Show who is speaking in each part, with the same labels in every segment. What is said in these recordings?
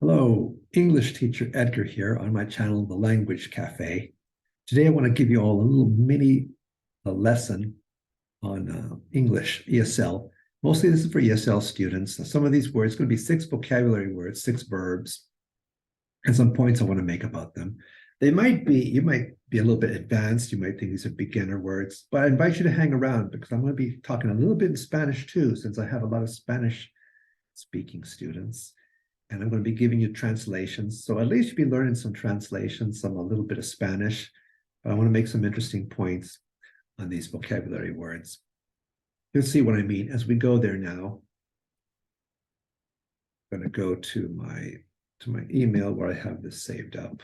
Speaker 1: Hello, English teacher Edgar here on my channel, The Language Cafe. Today I want to give you all a little mini lesson on English, ESL. Mostly this is for ESL students. Now, some of these words, going to be 6 vocabulary words, 6 verbs, and some points I want to make about them. You might be a little bit advanced. You might think these are beginner words, but I invite you to hang around because I'm going to be talking a little bit in Spanish too, since I have a lot of Spanish speaking students. And I'm going to be giving you translations. So at least you'll be learning some translations, a little bit of Spanish. But I want to make some interesting points on these vocabulary words. You'll see what I mean as we go there now. I'm going to go to my email where I have this saved up.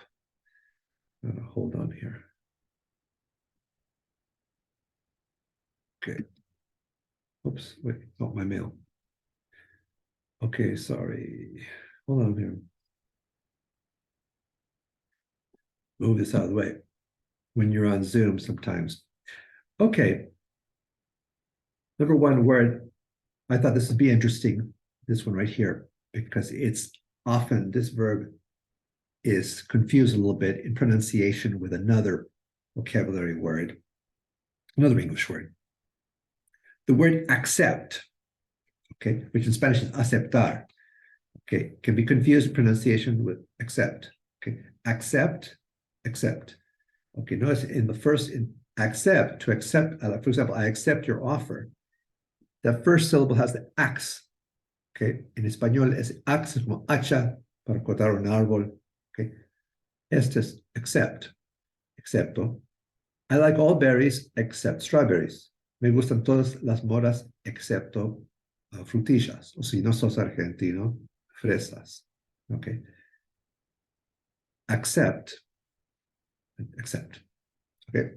Speaker 1: Hold on here. Okay. Oops, wait, not my mail. Okay, sorry. Hold on here. Move this out of the way when you're on Zoom sometimes. Okay. Number one word, I thought this would be interesting, this one right here, because it's often, this verb is confused a little bit in pronunciation with another vocabulary word, another English word. The word accept, okay, which in Spanish is aceptar, okay, can be confused in pronunciation with accept, okay, accept. Okay, notice in the first, accept, to accept, for example, I accept your offer. That first syllable has the ax, okay, in español es ax, es como hacha para cortar un árbol, okay. Este es accept, excepto. I like all berries except strawberries. Me gustan todas las moras excepto frutillas, o si no sos argentino, fresas, okay. Accept, okay.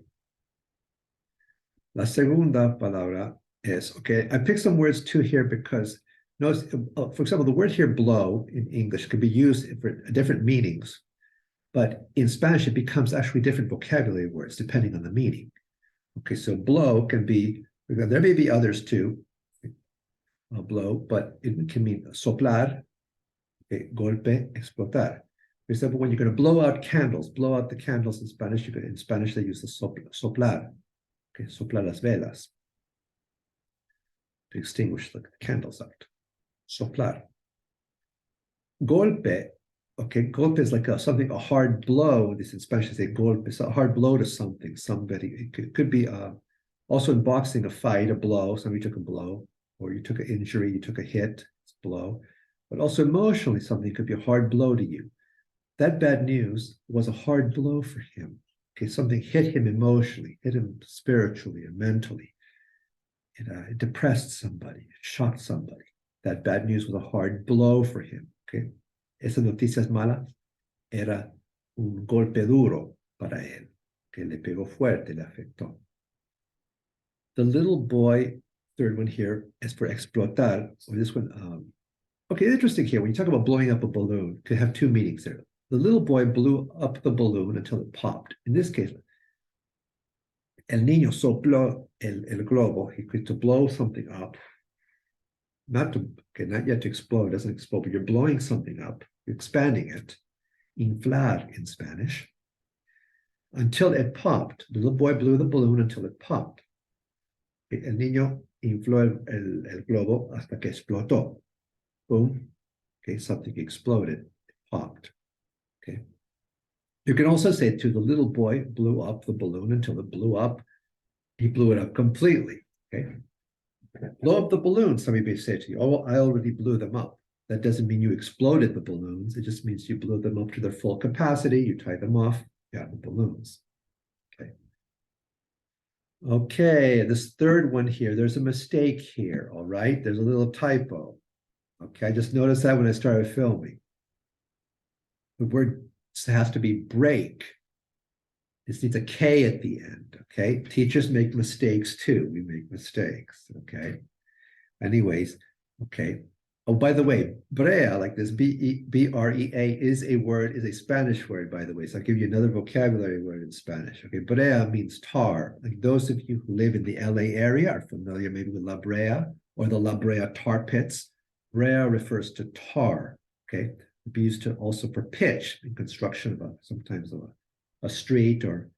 Speaker 1: La segunda palabra is, okay, I picked some words too here because notice, for example, the word here blow in English can be used for different meanings, but in Spanish it becomes actually different vocabulary words depending on the meaning. Okay, so blow can be, there may be others too, blow, but it can mean soplar, okay, golpe, explotar. For example, when you're going to blow out candles, blow out the candles in Spanish, in Spanish they use the soplar, okay, soplar las velas, to extinguish the candles out. Soplar. Golpe, okay, golpe is like a hard blow. This in Spanish they say golpe, it's a hard blow to something, somebody. It could be also in boxing, a fight, a blow, somebody took a blow, or you took an injury, you took a hit, it's a blow. But also emotionally, something could be a hard blow to you. That bad news was a hard blow for him. Okay, something hit him emotionally, hit him spiritually and mentally. It depressed somebody, it shocked somebody. That bad news was a hard blow for him. Okay, esa noticias mala era un golpe duro para él, que le pegó fuerte, le afectó. The little boy, third one here, is for explotar. Or this one, okay, interesting here. When you talk about blowing up a balloon, it could have two meanings there. The little boy blew up the balloon until it popped. In this case, el niño sopló el globo. He could to blow something up. Not yet to explode, it doesn't explode, but you're blowing something up, you're expanding it. Inflar in Spanish. Until it popped. The little boy blew the balloon until it popped. El niño infló el globo hasta que explotó. Boom. Okay, something exploded, it popped. Okay. You can also say to the little boy blew up the balloon until it blew up. He blew it up completely. Okay. Blow up the balloons, somebody may say to you, oh, I already blew them up. That doesn't mean you exploded the balloons. It just means you blew them up to their full capacity. You tied them off, you have the balloons. Okay. Okay, this third one here, there's a mistake here, all right? There's a little typo. Okay, I just noticed that when I started filming. The word has to be break. This needs a K at the end, okay? Teachers make mistakes too. We make mistakes, okay? Anyways, okay. Oh, by the way, brea, like this, B-R-E-A, is a Spanish word, by the way. So I'll give you another vocabulary word in Spanish, okay? Brea means tar. Like those of you who live in the LA area are familiar maybe with La Brea or the La Brea tar pits. Brea refers to tar, okay? It'd be used to also for pitch in construction of sometimes of a street, or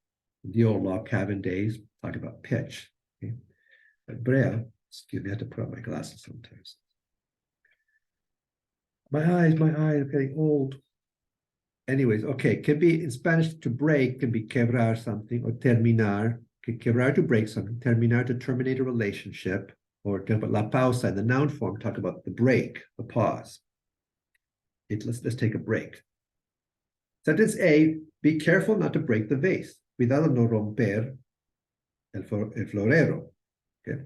Speaker 1: the old log cabin days, talk about pitch. Okay? But brea, excuse me, I have to put on my glasses sometimes. My eyes, I'm getting old. Anyways, okay, can be in Spanish to break, can be quebrar something, or terminar. Okay, quebrar to break something, terminar to terminate a relationship, or la pausa in the noun form, talk about the break, the pause. Let's take a break. Sentence A, be careful not to break the vase. Cuidado no romper el florero. Okay?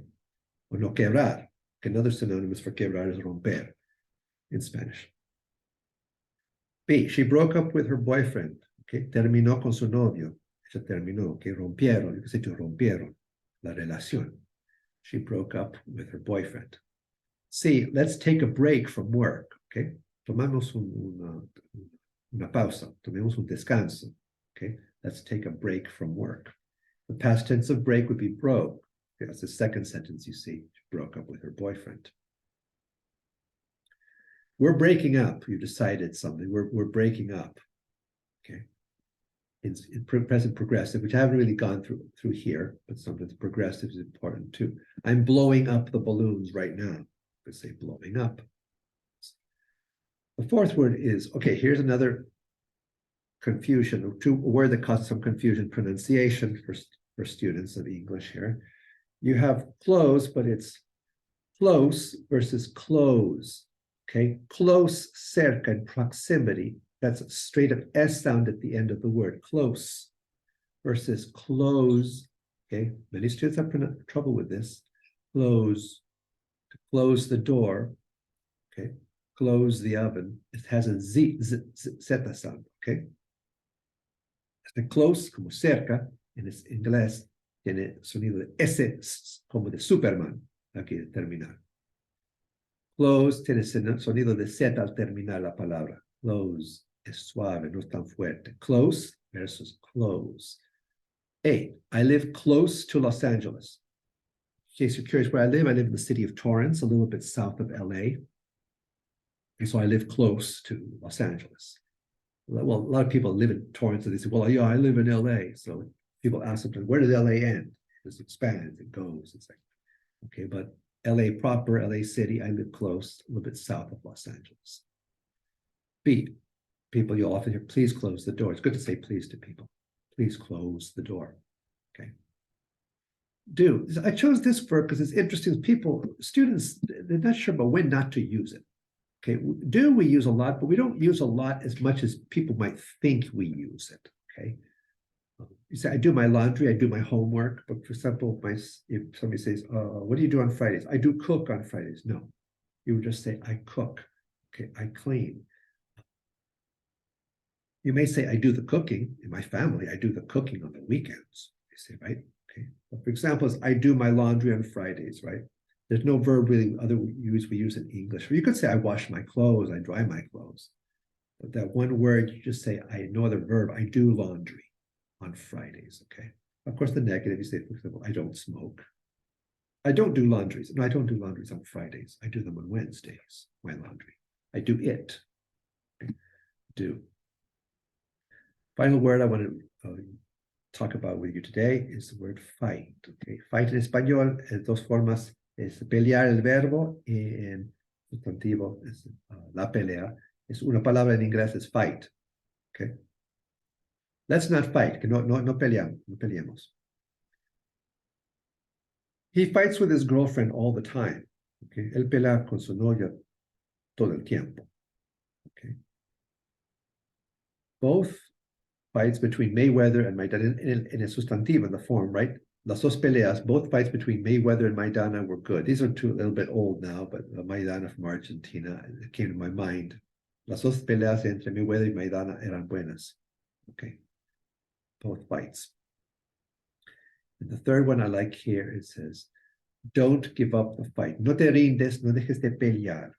Speaker 1: Or no quebrar. Another synonym for quebrar is romper in Spanish. B, she broke up with her boyfriend. Okay? Terminó con su novio. Ella terminó. Okay? Rompieron. You can say to rompieron. La relación. She broke up with her boyfriend. C, let's take a break from work. Okay? Tomamos una pausa. Tomemos un descanso. Okay? Let's take a break from work. The past tense of break would be broke. Okay, that's the second sentence you see. She broke up with her boyfriend. We're breaking up. You decided something. We're breaking up. Okay. In present progressive, which I haven't really gone through here, but sometimes progressive is important too. I'm blowing up the balloons right now. I say blowing up. The fourth word is, okay, here's another confusion, a word that causes some confusion, pronunciation for students of English here. You have close, but it's close versus close. Okay, close, cerca, in proximity. That's a straight up S sound at the end of the word, close, versus close. Okay, many students have trouble with this. Close, to close the door. Okay, close the oven. It has a zeta sound. Okay, close como cerca en inglés tiene sonido de S como de Superman. Aquí de terminar. Close tiene sonido de Z al terminar la palabra. Close es suave, no es tan fuerte. Close versus close. A, I live close to Los Angeles. In case you're curious where I live in the city of Torrance, a little bit south of LA. And so I live close to Los Angeles. Well, a lot of people live in Torrance, and they say, well, yeah, I live in LA. So people ask them, where does LA end? It expands, it goes. It's like, okay, but LA proper, LA city, I live close, a little bit south of Los Angeles. B, people you'll often hear, please close the door. It's good to say please to people. Please close the door. Okay. Do, I chose this verb because it's interesting. Students, they're not sure about when not to use it. Okay, do we use a lot, but we don't use a lot as much as people might think we use it. Okay. You say, I do my laundry, I do my homework, but for example, if somebody says, what do you do on Fridays? I do cook on Fridays. No, you would just say, I cook. Okay, I clean. You may say, I do the cooking in my family. I do the cooking on the weekends. You say, right? Okay. But for example, I do my laundry on Fridays, right? There's no verb really we use in English. Or you could say, I wash my clothes, I dry my clothes. But that one word, you just say, no other verb, I do laundry on Fridays, okay? Of course, the negative, you say, for example, I don't smoke. I don't do laundries. No, I don't do laundries on Fridays. I do them on Wednesdays, my laundry. I do it. Okay. Do. Final word I want to talk about with you today is the word fight. Okay, fight en español es dos formas: es pelear el verbo y en sustantivo es la pelea. Es una palabra en inglés es fight. Okay, let's not fight. Que no peleemos. He fights with his girlfriend all the time. Okay, él pelea con su novia todo el tiempo. Okay, both fights between Mayweather and Maidana in a sustantivo, in the form, right? Las dos peleas, both fights between Mayweather and Maidana were good. These are two a little bit old now, but Maidana from Argentina, it came to my mind. Las dos peleas entre Mayweather y Maidana eran buenas. Okay, both fights. And the third one I like here, it says, don't give up the fight. No te rindes, no dejes de pelear.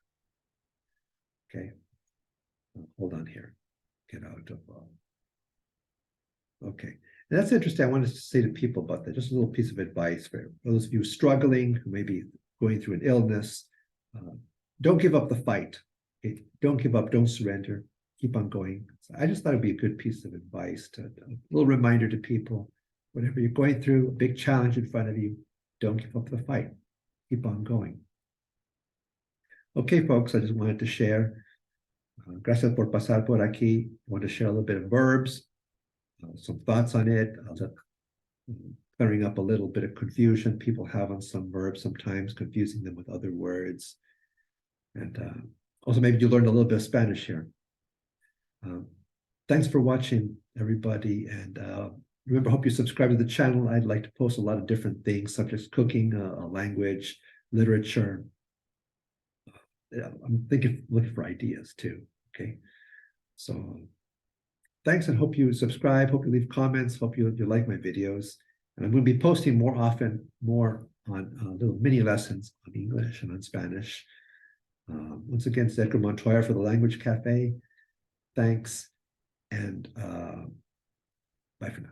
Speaker 1: Okay, hold on here. Get out of... Okay, and that's interesting. I wanted to say to people about that, just a little piece of advice for those of you struggling, who may be going through an illness. Don't give up the fight. Okay? Don't give up, don't surrender. keep on going. So I just thought it'd be a good piece of advice, a little reminder to people, whatever you're going through, a big challenge in front of you, don't give up the fight. Keep on going. Okay, folks, I just wanted to share. Gracias por pasar por aquí. I want to share a little bit of verbs, some thoughts on it, clearing up a little bit of confusion people have on some verbs, sometimes confusing them with other words. And also maybe you learned a little bit of Spanish here. Thanks for watching, everybody. And remember, I hope you subscribe to the channel. I'd like to post a lot of different things, such as cooking, language, literature. I'm looking for ideas too. Okay. So thanks, and hope you subscribe. Hope you leave comments. Hope you like my videos. And I'm going to be posting more often, more on little mini lessons on English and on Spanish. Once again, it's Edgar Montoya for the Language Cafe. Thanks, and bye for now.